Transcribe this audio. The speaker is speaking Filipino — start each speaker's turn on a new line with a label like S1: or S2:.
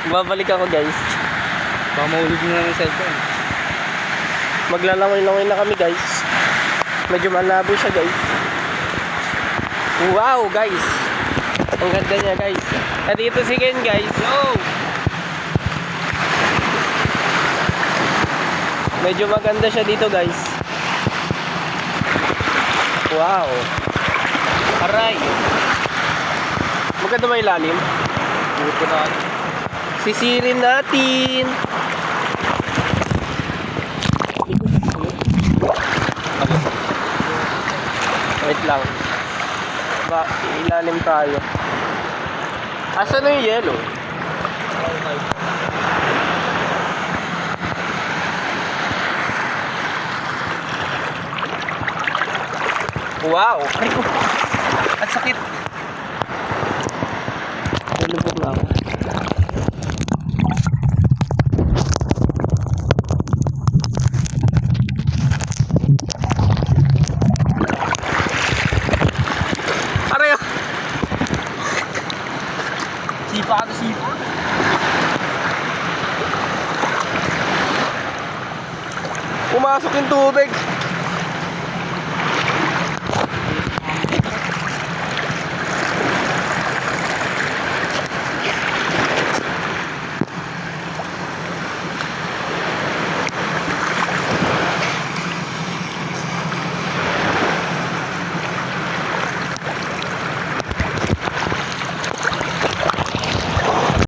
S1: Babalik ako guys.
S2: Baka mahulog na ng cellphone.
S1: Maglalangoy-langoy na kami guys. Medyo malabo siya guys. Wow guys. Ang ganda niya guys. At dito si Ken guys. Yo! Medyo maganda siya dito guys. Wow. Aray. Maganda ba ilalim?
S2: Buto na.
S1: Sisirin natin. Wait lang. Ba, ilalim tayo. Asan na yung yellow? Wow! Ay ko! At sakit! Nalubog na ako. Aray! Sipa ka na sipa? Pumasok yung tubig!